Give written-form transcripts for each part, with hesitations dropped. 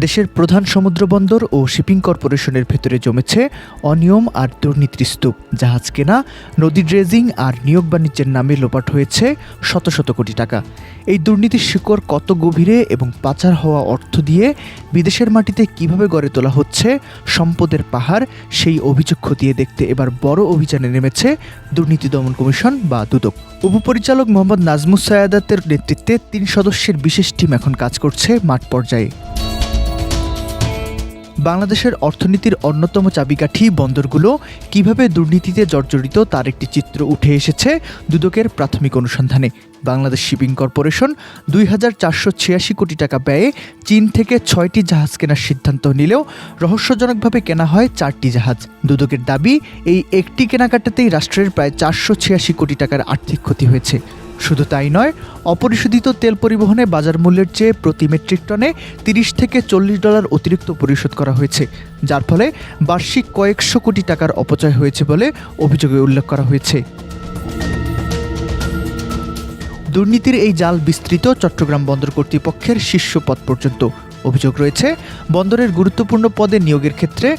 দেশের প্রধান সমুদ্র বন্দর ও শিপিং কর্পোরেশনের ভেতরে জমেছে অনিয়ম আর দুর্নীতির স্তূপ। জাহাজ কেনা, নদী ড্রেজিং আর নিয়োগ বাণিজ্যের নামে লোপাট হয়েছে শত শত কোটি টাকা। এই দুর্নীতির শিকড় কত গভীরে এবং পাচার হওয়া অর্থ দিয়ে বিদেশের মাটিতে কিভাবে গড়ে তোলা হচ্ছে সম্পদের পাহাড়, সেই অভিযোগ খতিয়ে দেখতে এবার বড় অভিযানে নেমেছে দুর্নীতি দমন কমিশন বা দুদক। উপপরিচালক মোহাম্মদ নাজমুস সায়াদাতের নেতৃত্বে ৩ সদস্যের বিশেষ টিম এখন কাজ করছে মাঠ পর্যায়ে। বাংলাদেশের অর্থনীতির অন্যতম চাবিকাঠি বন্দরগুলো কিভাবে দুর্নীতিতে জর্জরিত তার একটি চিত্র উঠে এসেছে দুদকের প্রাথমিক অনুসন্ধানে। বাংলাদেশ শিপিং কর্পোরেশন ২,৪৮৬ কোটি টাকা ব্যয়ে চীন থেকে ৬টি জাহাজ কেনার সিদ্ধান্ত নিলেও রহস্যজনকভাবে কেনা হয় 4টি জাহাজ। দুদকের দাবি, এই একটি কেনাকাটাতেই রাষ্ট্রের প্রায় ৪৮৬ কোটি টাকার আর্থিক ক্ষতি হয়েছে। শুধু তাই নয়, অপরিশোধিত তেল পরিবহনে বাজার মূল্যের চেয়ে প্রতি মেট্রিক টনে $৩০ থেকে $৪০ অতিরিক্ত পরিশোধ করা হয়েছে, যার ফলে বার্ষিক কয়েকশো কোটি টাকার অপচয় হয়েছে বলে অভিযোগে উল্লেখ করা হয়েছে। দুর্নীতির এই জাল বিস্তৃত চট্টগ্রাম বন্দর কর্তৃপক্ষের শীর্ষ পদ পর্যন্ত। অভিযোগ রয়েছে, বন্দরের গুরুত্বপূর্ণ পদে নিয়োগের ক্ষেত্রে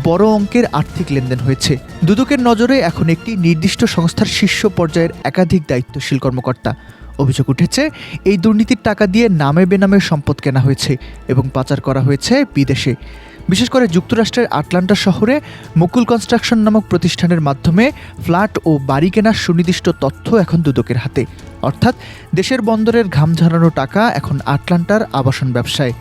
বড় অঙ্কের আর্থিক লেনদেন হয়েছে। দুদকের নজরে এখন একটি নির্দিষ্ট সংস্থার শীর্ষ পর্যায়ের একাধিক দায়িত্বশীল কর্মকর্তা। অভিযোগ উঠেছে, এই দুর্নীতির টাকা দিয়ে নামে বেনামে সম্পদ কেনা হয়েছে এবং পাচার করা হয়েছে বিদেশে। বিশেষ করে যুক্তরাষ্ট্রের আটলান্টা শহরে মুকুল কনস্ট্রাকশন নামক প্রতিষ্ঠানের মাধ্যমে ফ্ল্যাট ও বাড়ি কেনার সুনির্দিষ্ট তথ্য এখন দুদকের হাতে। অর্থাৎ দেশের বন্দরের ঘাম ঝরানো টাকা এখন আটলান্টার আবাসন ব্যবসায়।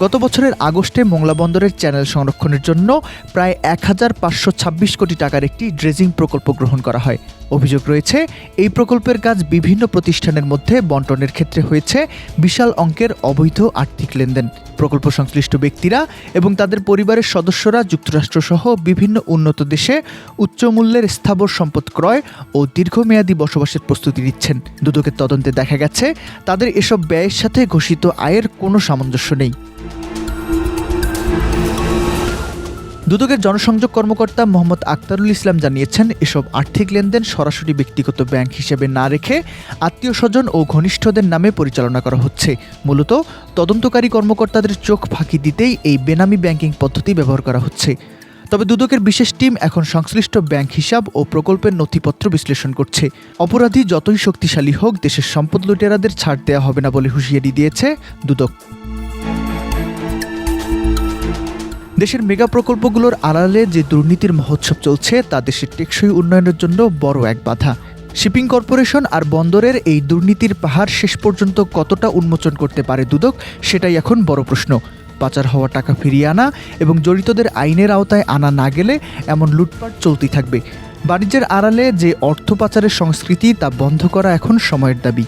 গত বছরের আগস্টে মোংলা বন্দরের চ্যানেল সংরক্ষণের জন্য প্রায় ১,৫২৬ কোটি টাকার একটি ড্রেজিং প্রকল্প গ্রহণ করা হয়। অভিযোগ রয়েছে, এই প্রকল্পের কাজ বিভিন্ন প্রতিষ্ঠানের মধ্যে বন্টনের ক্ষেত্রে হয়েছে বিশাল অঙ্কের অবৈধ আর্থিক লেনদেন। প্রকল্প সংশ্লিষ্ট ব্যক্তিরা এবং তাদের পরিবারের সদস্যরা যুক্তরাষ্ট্রসহ বিভিন্ন উন্নত দেশে উচ্চ মূল্যের স্থাবর সম্পদ ক্রয় ও দীর্ঘমেয়াদী বসবাসের প্রস্তুতি নিচ্ছেন। দুদকের তদন্তে দেখা গেছে, তাদের এসব ব্যয়ের সাথে ঘোষিত আয়ের কোনো সামঞ্জস্য নেই। দুদকের জনসংযোগ কর্মকর্তা মোহাম্মদ আক্তারুল ইসলাম জানিয়েছেন, এসব আর্থিক লেনদেন সরাসরি ব্যক্তিগত ব্যাংক হিসেবে না রেখে আত্মীয় স্বজন ও ঘনিষ্ঠদের নামে পরিচালনা করা হচ্ছে। মূলত তদন্তকারী কর্মকর্তাদের চোখ ফাঁকি দিতেই এই বেনামি ব্যাংকিং পদ্ধতি ব্যবহার করা হচ্ছে। তবে দুদকের বিশেষ টিম এখন সংশ্লিষ্ট ব্যাংক হিসাব ও প্রকল্পের নথিপত্র বিশ্লেষণ করছে। অপরাধী যতই শক্তিশালী হোক, দেশের সম্পদ লুটেরাদের ছাড় দেওয়া হবে না বলে হুঁশিয়ারি দিয়েছে দুদক। দেশের মেগা প্রকল্পগুলোর আড়ালে যে দুর্নীতির মহোৎসব চলছে তা দেশের টেকসই উন্নয়নের জন্য বড় এক বাধা। শিপিং কর্পোরেশন আর বন্দরের এই দুর্নীতির পাহাড় শেষ পর্যন্ত কতটা উন্মোচন করতে পারে দুদক, সেটাই এখন বড় প্রশ্ন। পাচার হওয়া টাকা ফিরিয়ে আনা এবং জড়িতদের আইনের আওতায় আনা না গেলে এমন লুটপাট চলতেই থাকবে। বাণিজ্যের আড়ালে যে অর্থ পাচারের সংস্কৃতি, তা বন্ধ করা এখন সময়ের দাবি।